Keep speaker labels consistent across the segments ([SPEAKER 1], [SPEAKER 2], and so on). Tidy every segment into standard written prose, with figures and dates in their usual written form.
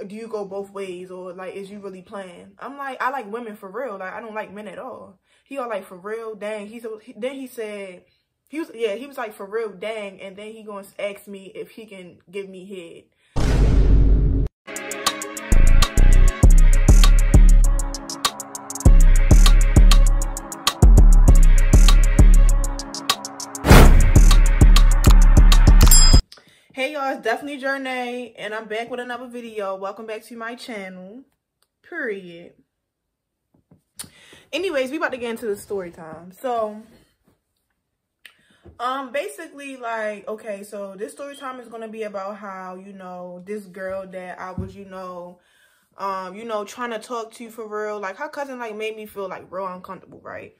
[SPEAKER 1] do you go both ways, or like, is you really playing? I'm like, I like women for real. Like, I don't like men at all. He all like, for real, dang. Then he said, he was like, for real, dang. And then he gonna ask me if he can give me head. Hey y'all, it's definitely Journey, and I'm back with another video. Welcome back to my channel. Period. Anyways, we about to get into the story time. So, basically, like, okay, so this story time is gonna be about how, you know, this girl that I was, you know, trying to talk to for real. Like, her cousin, like, made me feel, like, real uncomfortable, right?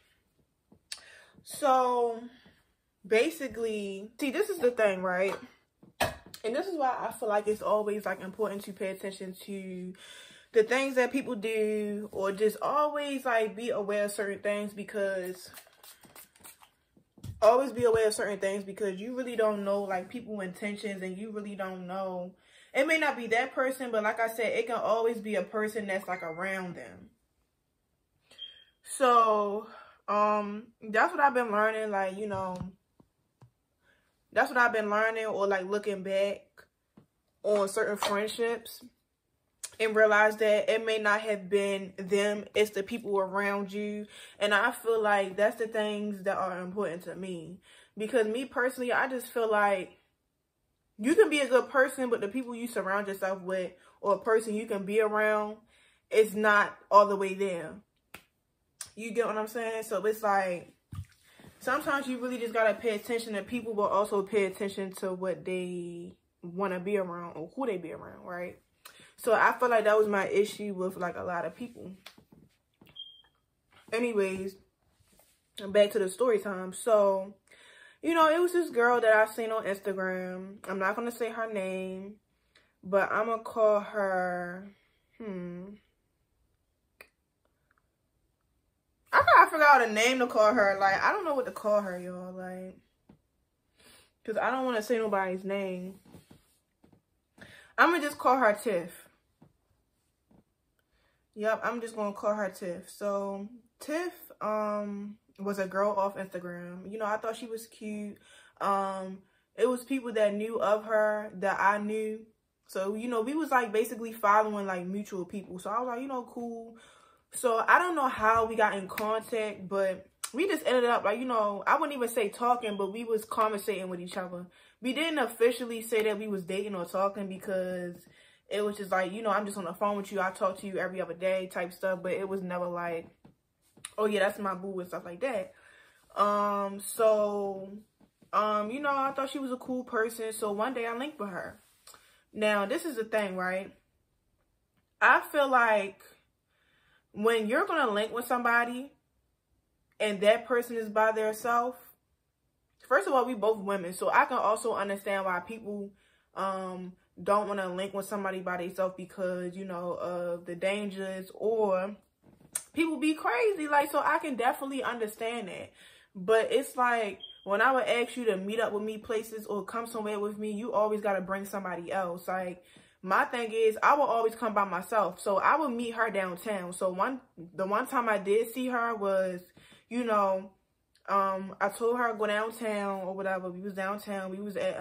[SPEAKER 1] So, basically, see, this is the thing, right? And this is why I feel like it's always, like, important to pay attention to the things that people do, or just always, like, be aware of certain things, because you really don't know, like, people's intentions, and you really don't know. It may not be that person, but like I said, it can always be a person that's, like, around them. So, that's what I've been learning, like, you know. That's what I've been learning, or like looking back on certain friendships and realize that it may not have been them, it's the people around you. And I feel like that's the things that are important to me. Because me personally, I just feel like you can be a good person, but the people you surround yourself with, or a person you can be around, it's not all the way there. You get what I'm saying? So it's like, sometimes you really just gotta pay attention to people, but also pay attention to what they want to be around, or who they be around, right? So I feel like that was my issue with, like, a lot of people. Anyways, back to the story time. So, you know, it was this girl that I seen on Instagram. I'm not gonna say her name, but I'm gonna call her, I gotta figure out a name to call her. Like, I don't know what to call her, y'all. Like, because I don't want to say nobody's name. I'm going to just call her Tiff. Yep, I'm just going to call her Tiff. So, Tiff was a girl off Instagram. You know, I thought she was cute. It was people that knew of her that I knew. So, you know, we was, like, basically following, like, mutual people. So, I was like, you know, cool. So, I don't know how we got in contact, but we just ended up, like, you know, I wouldn't even say talking, but we was conversating with each other. We didn't officially say that we was dating or talking, because it was just like, you know, I'm just on the phone with you. I talk to you every other day type stuff, but it was never like, oh, yeah, that's my boo and stuff like that. You know, I thought she was a cool person, so one day I linked with her. Now, this is the thing, right? I feel like when you're going to link with somebody and that person is by themselves, first of all, we both women. So I can also understand why people don't want to link with somebody by themselves, because, you know, of the dangers, or people be crazy. Like, so I can definitely understand that. But it's like, when I would ask you to meet up with me places or come somewhere with me, you always got to bring somebody else. Like, my thing is, I will always come by myself. So I would meet her downtown. So the one time I did see her was, you know, I told her to go downtown or whatever. We was downtown. We was at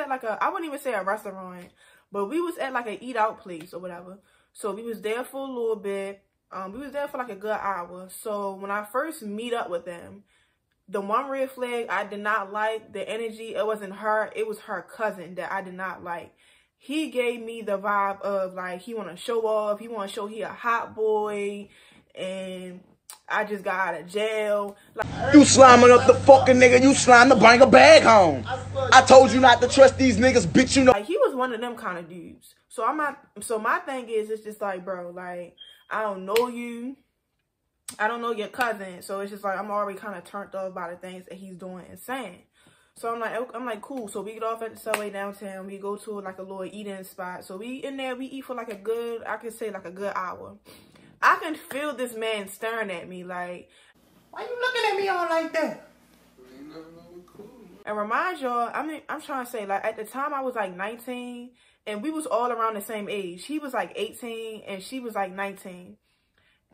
[SPEAKER 1] like a, I wouldn't even say a restaurant, but we was at like an eat out place or whatever. So we was there for a little bit. We was there for like a good hour. So when I first meet up with them, the one red flag I did not like, the energy, it wasn't her, it was her cousin that I did not like. He gave me the vibe of, like, he want to show off, he want to show he a hot boy, and I just got out of jail. Like,
[SPEAKER 2] you sliming up the fucking nigga, you slime to bring a bag home. I told you not to trust these niggas, bitch, you know.
[SPEAKER 1] Like, he was one of them kind of dudes. So my thing is, it's just like, bro, like, I don't know you. I don't know your cousin, so it's just like I'm already kind of turned off by the things that he's doing and saying. So I'm like, cool. So we get off at the subway downtown. We go to like a little eating spot. So we in there, we eat for like a good, I could say like a good hour. I can feel this man staring at me like, why you looking at me all like that?
[SPEAKER 3] Ain't nothing cool, man.
[SPEAKER 1] And remind y'all, I mean, I'm trying to say, like, at the time I was like 19 and we was all around the same age. He was like 18 and she was like 19.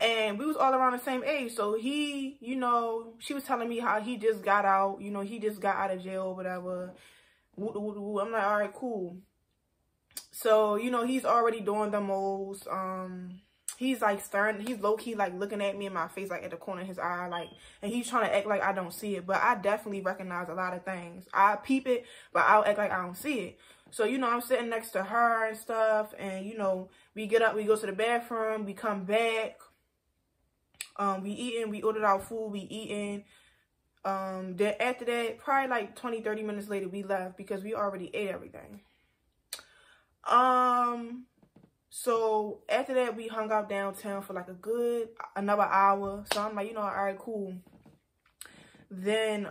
[SPEAKER 1] And we was all around the same age. So he, you know, she was telling me how he just got out, you know, he just got out of jail or whatever. I'm like, all right, cool. So, you know, he's already doing the most, he's like staring, he's low-key like looking at me in my face, like at the corner of his eye, like, and he's trying to act like I don't see it, but I definitely recognize a lot of things. I peep it, but I'll act like I don't see it. So, you know, I'm sitting next to her and stuff, and, you know, we get up, we go to the bathroom, we come back, we eating, we ordered our food, we eating. Then after that, probably like 20-30 minutes later, we left because we already ate everything. So after that, we hung out downtown for like another hour. So I'm like, you know, all right, cool. Then,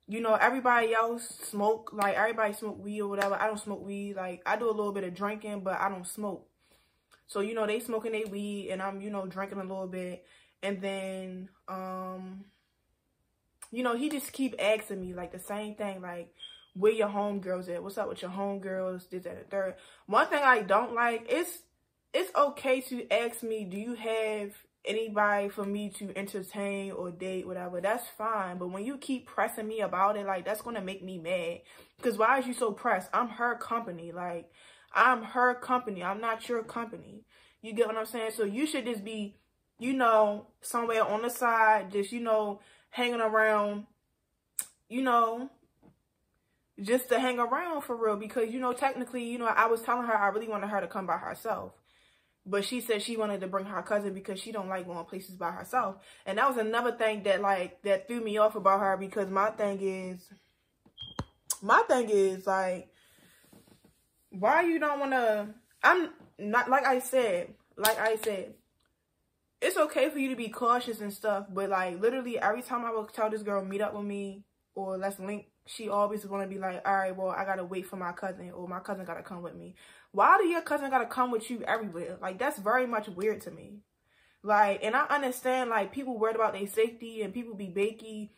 [SPEAKER 1] you know, everybody else smoke, like everybody smoke weed or whatever. I don't smoke weed. Like I do a little bit of drinking, but I don't smoke. So, you know, they smoking their weed and I'm, you know, drinking a little bit. And then, you know, he just keep asking me like the same thing, like, where your homegirls at? What's up with your homegirls? This, that, and third. One thing I don't like, it's okay to ask me, do you have anybody for me to entertain or date, whatever? That's fine. But when you keep pressing me about it, like, that's going to make me mad. Because why is you so pressed? I'm her company. Like, I'm her company. I'm not your company. You get what I'm saying? So you should just be, you know, somewhere on the side, just, you know, hanging around, you know, just to hang around for real. Because, you know, technically, you know, I was telling her I really wanted her to come by herself. But she said she wanted to bring her cousin because she don't like going places by herself. And that was another thing that, like, that threw me off about her. Because my thing is, like, why you don't want to, I'm not, like I said, it's okay for you to be cautious and stuff. But, like, literally every time I would tell this girl, meet up with me or let's link, she always want to be like, all right, well, I got to wait for my cousin or my cousin got to come with me. Why do your cousin got to come with you everywhere? Like, that's very much weird to me. Like, and I understand, like, people worried about their safety and people be bakey.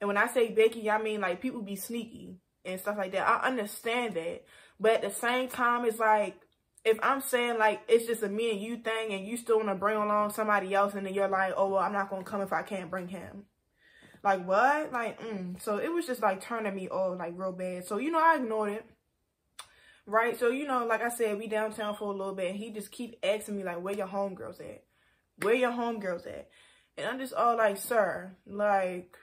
[SPEAKER 1] And when I say bakey, I mean, like, people be sneaky and stuff like that. I understand that. But at the same time, it's like, if I'm saying, like, it's just a me and you thing and you still want to bring along somebody else and then you're like, oh, well, I'm not going to come if I can't bring him. Like, what? Like, So it was just, like, turning me off, like, real bad. So, you know, I ignored it. Right? So, you know, like I said, we downtown for a little bit. And he just keep asking me, like, where your homegirls at? Where your homegirls at? And I'm just all like, sir, like,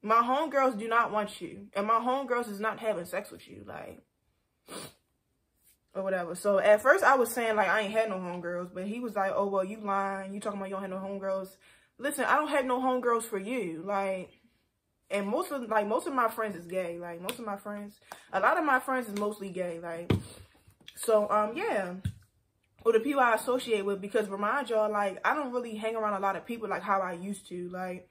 [SPEAKER 1] my homegirls do not want you. And my homegirls is not having sex with you. Like, or whatever. So, at first, I was saying, like, I ain't had no homegirls. But he was like, oh, well, you lying. You talking about you don't have no homegirls. Listen, I don't have no homegirls for you. Like, and most of my friends is gay. Like, most of my friends, a lot of my friends is mostly gay. Like, so, yeah. Or the people I associate with, because remind y'all, like, I don't really hang around a lot of people like how I used to. Like,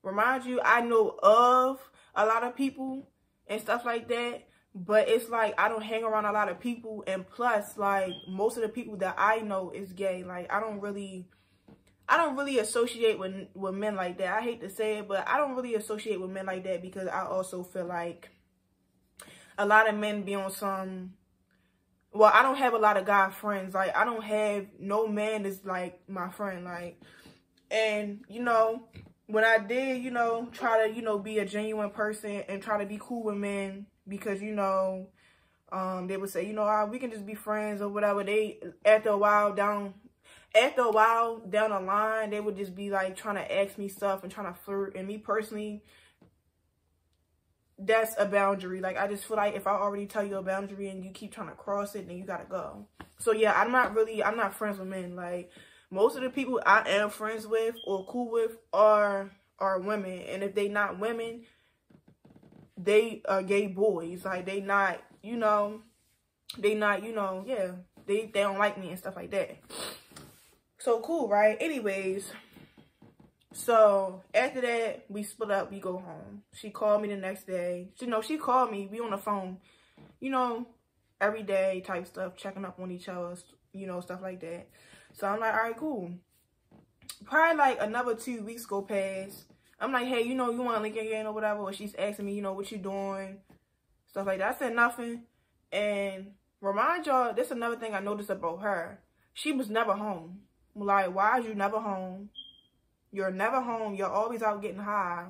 [SPEAKER 1] remind you, I know of a lot of people and stuff like that. But it's like, I don't hang around a lot of people. And plus, like, most of the people that I know is gay. Like, I don't really associate with men like that. I hate to say it, but I don't really associate with men like that because I also feel like a lot of men be on some, well, I don't have a lot of guy friends. Like, I don't have no man that's like my friend. Like, and, you know, when I did, you know, try to, you know, be a genuine person and try to be cool with men because, you know, they would say, you know, we can just be friends or whatever. They, after a while down the line, they would just be like trying to ask me stuff and trying to flirt. And me personally, that's a boundary. Like, I just feel like if I already tell you a boundary and you keep trying to cross it, then you gotta go. So yeah, I'm not friends with men. Like, most of the people I am friends with or cool with are women. And if they not women, they are gay boys. Like, they not, yeah, they don't like me and stuff like that. So cool, right? Anyways, so after that, we split up, we go home. She called me the next day. She called me, we on the phone, you know, every day type stuff, checking up on each other, you know, stuff like that. So I'm like, all right, cool. Probably like another 2 weeks go past. I'm like, hey, you know, you want to link again or whatever? Or she's asking me, you know, what you doing? Stuff like that. I said nothing. And remind y'all, this is another thing I noticed about her. She was never home. Like, why is you never home? You're never home. You're always out getting high.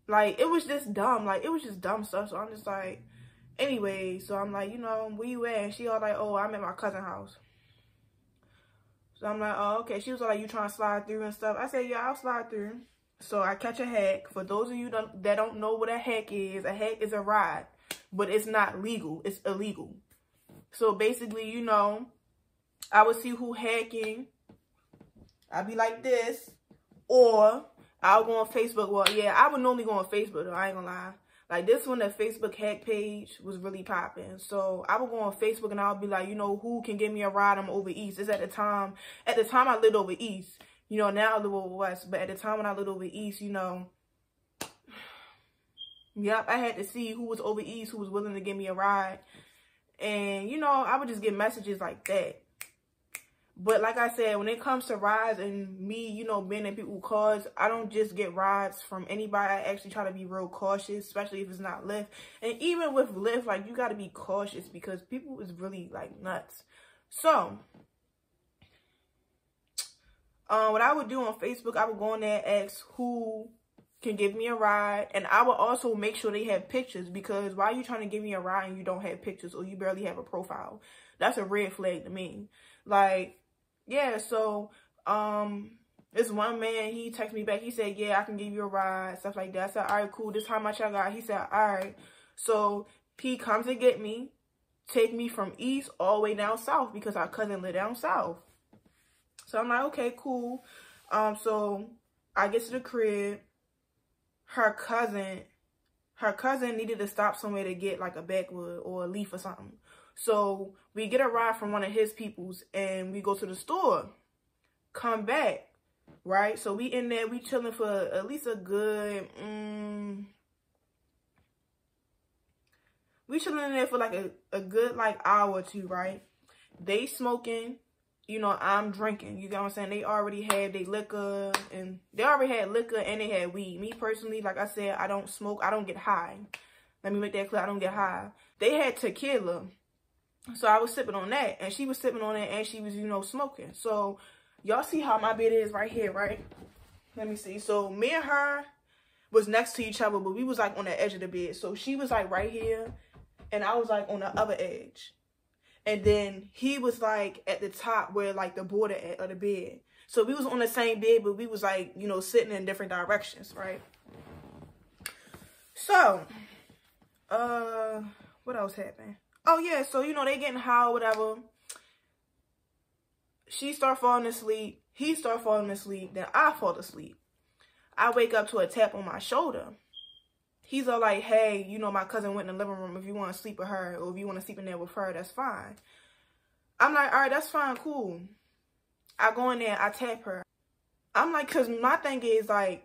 [SPEAKER 1] Like, it was just dumb. Like, it was just dumb stuff. So I'm just like, anyway. So I'm like, you know, where you at? And she all like, oh, I'm at my cousin's house. So I'm like, oh, okay. She was like, you trying to slide through and stuff. I said, yeah, I'll slide through. So I catch a hack. For those of you that don't know what a hack is a ride. But it's not legal. It's illegal. So basically, you know, I would see who hacking. I'd be like this. Or I'll go on Facebook. Well, yeah, I would normally go on Facebook, though. I ain't gonna lie. Like, this one, the Facebook hack page was really popping. So I would go on Facebook and I would be like, you know, who can give me a ride? I'm over East. It's at the time I lived over East. You know, now I live over West. But at the time when I lived over East, you know, yep, I had to see who was over East, who was willing to give me a ride. And, you know, I would just get messages like that. But like I said, when it comes to rides and me, you know, being in people's cars, I don't just get rides from anybody. I actually try to be real cautious, especially if it's not Lyft. And even with Lyft, like, you got to be cautious because people is really, like, nuts. So, what I would do on Facebook, I would go in there and ask who can give me a ride. And I would also make sure they have pictures, because why are you trying to give me a ride and you don't have pictures or you barely have a profile? That's a red flag to me. Like, yeah, so, this one man, he texted me back. He said, yeah, I can give you a ride, stuff like that. I said, all right, cool. This is how much I got. He said, all right. So he comes to get me, take me from East all the way down South because our cousin lived down South. So I'm like, okay, cool. So I get to the crib. Her cousin needed to stop somewhere to get like a backwood or a leaf or something. So we get a ride from one of his peoples and we go to the store, come back, right? So we in there, we chilling for at least a good, we chilling in there for like a good like hour or two, right? They smoking, you know, I'm drinking, you know what I'm saying? They already had their liquor and they already had liquor and they had weed. Me personally, like I said, I don't smoke, I don't get high. Let me make that clear, I don't get high. They had tequila. So I was sipping on that, and she was sipping on it, and she was, you know, smoking. So y'all see how my bed is right here, right? Let me see. So me and her was next to each other, but we was like on the edge of the bed. So she was like right here, and I was like on the other edge. And then he was like at the top where like the border of the bed. So we was on the same bed, but we was like, you know, sitting in different directions, right? So, what else happened? Oh, yeah, so, you know, they getting high or whatever. She start falling asleep. He start falling asleep. Then I fall asleep. I wake up to a tap on my shoulder. He's all like, hey, you know, my cousin went in the living room. If you want to sleep with her or if you want to sleep in there with her, that's fine. I'm like, all right, that's fine, cool. I go in there, I tap her. I'm like, because my thing is, like,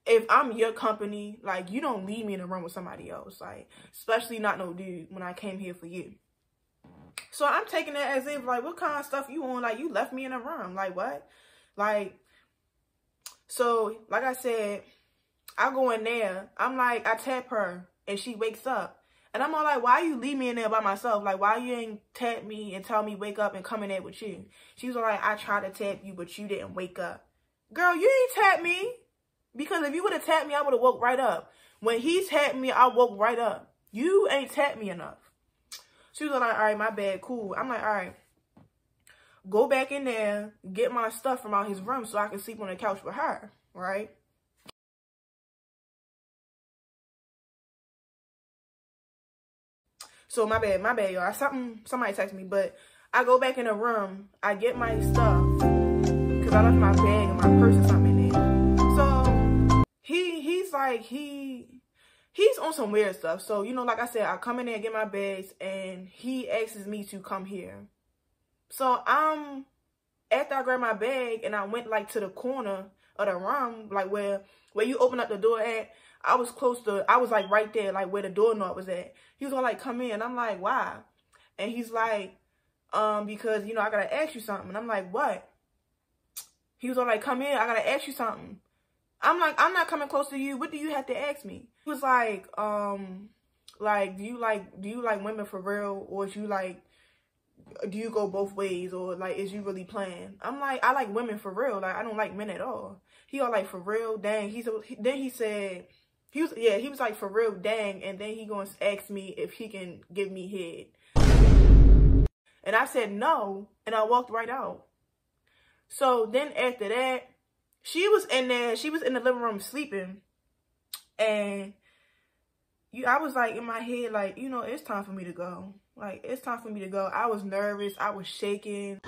[SPEAKER 1] if I'm your company, like, you don't leave me in a room with somebody else. Like, especially not no dude when I came here for you. So I'm taking it as if, like, what kind of stuff you on? Like, you left me in a room. Like, what? Like, so, like I said, I go in there. I'm like, I tap her, and she wakes up. And I'm all like, why you leave me in there by myself? Like, why you ain't tap me and tell me wake up and come in there with you? She was all like, I tried to tap you, but you didn't wake up. Girl, you ain't tap me. Because if you would have tapped me, I would have woke right up. When he tapped me, I woke right up. You ain't tapped me enough. She was like, all right, my bad, cool. I'm like, all right. Go back in there, get my stuff from out his room so I can sleep on the couch with her, right? So my bad, y'all. Somebody text me, but I go back in the room, I get my stuff, because I left my bag and my purse or something in there. So he's like, he's on some weird stuff. So, you know, like I said, I come in there and get my bags, and he asks me to come here. So after I grabbed my bag and I went like to the corner of the room, like where you open up the door at, I was like right there, like where the doorknob was at. He was gonna like come in. I'm like, why? And he's like, because, you know, I gotta ask you something. And I'm like, what? He was gonna like, come in, I gotta ask you something. I'm like, I'm not coming close to you. What do you have to ask me? He was like, do you like women for real? Or do you go both ways? Or like, is you really playing? I'm like, I like women for real. Like, I don't like men at all. He all like, for real? Dang. Then he said, he was like, for real? Dang. And then he gonna ask me if he can give me head. And I said no. And I walked right out. So then after that, she was in there. She was in the living room sleeping. And I was like in my head, like, you know, it's time for me to go. Like, it's time for me to go. I was nervous. I was shaking.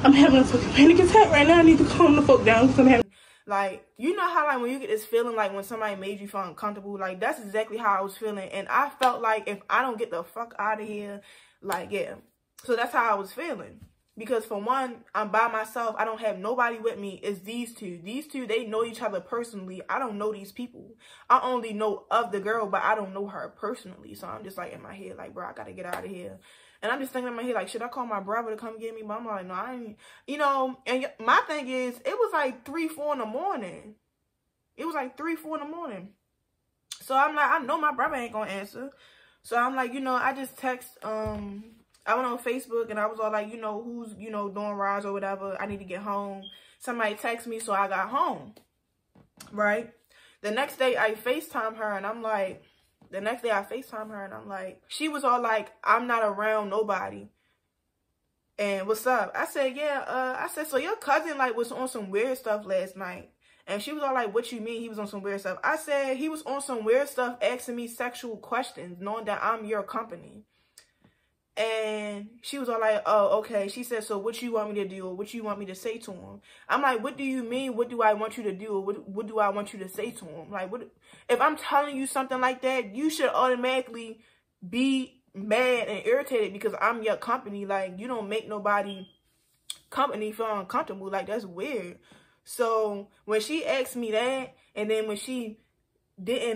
[SPEAKER 3] I'm having a fucking panic attack right now. I need to calm the fuck down because I'm having...
[SPEAKER 1] Like, you know how, like, when you get this feeling, like, when somebody made you feel uncomfortable? Like, that's exactly how I was feeling. And I felt like if I don't get the fuck out of here, like, yeah. So that's how I was feeling. Because for one, I'm by myself. I don't have nobody with me. It's these two. These two, they know each other personally. I don't know these people. I only know of the girl, but I don't know her personally. So I'm just like in my head, like, bro, I gotta get out of here. And I'm just thinking in my head, like, should I call my brother to come get me? But I'm like, no, I ain't. You know, and my thing is, it was like 3, 4 in the morning. It was like 3, 4 in the morning. So I'm like, I know my brother ain't gonna answer. So I'm like, you know, I just text, I went on Facebook and I was all like, you know, who's, you know, doing rides or whatever. I need to get home. Somebody texted me, so I got home. Right? The next day I FaceTime her and I'm like, she was all like, I'm not around nobody. And what's up? I said, yeah, I said, so your cousin like was on some weird stuff last night. And she was all like, what you mean he was on some weird stuff? I said, he was on some weird stuff asking me sexual questions, knowing that I'm your company. And she was all like, oh, okay. She said, so what you want me to do or what you want me to say to him? I'm like, what do you mean? What do I want you to do? Or what do I want you to say to him? Like, what? If I'm telling you something like that, you should automatically be mad and irritated because I'm your company. Like, you don't make nobody company feel uncomfortable. Like, that's weird. So when she asked me that, and then when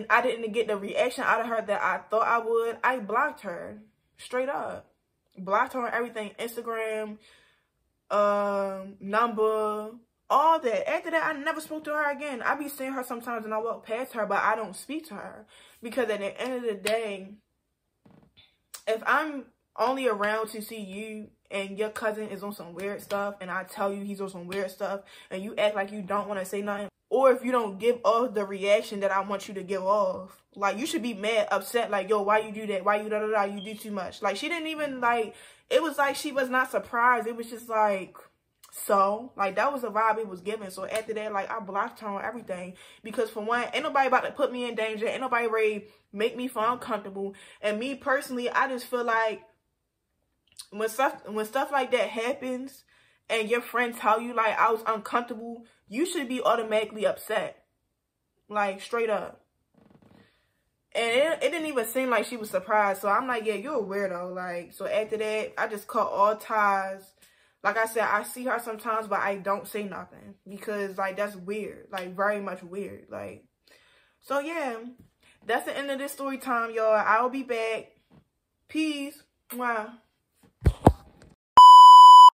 [SPEAKER 1] I didn't get the reaction out of her that I thought I would, I blocked her. Straight up. Blocked her on everything. Instagram, number, all that. After that, I never spoke to her again. I be seeing her sometimes and I walk past her, but I don't speak to her. Because at the end of the day, if I'm only around to see you and your cousin is on some weird stuff and I tell you he's on some weird stuff and you act like you don't want to say nothing, or if you don't give off the reaction that I want you to give off, like, you should be mad, upset, like, yo, why you do that? Why you da-da-da? You do too much. Like, she didn't even, like, it was like she was not surprised. It was just like, so, like, that was the vibe it was giving. So after that, like, I blocked her on everything. Because for one, ain't nobody about to put me in danger. Ain't nobody ready to make me feel uncomfortable. And me personally, I just feel like when stuff like that happens and your friends tell you, like, I was uncomfortable, you should be automatically upset. Like, straight up. And it didn't even seem like she was surprised. So I'm like, yeah, you're a weirdo. Like, so after that, I just cut all ties. Like I said, I see her sometimes, but I don't say nothing. Because, like, that's weird. Like, very much weird. Like, so yeah. That's the end of this story time, y'all. I'll be back. Peace. Wow.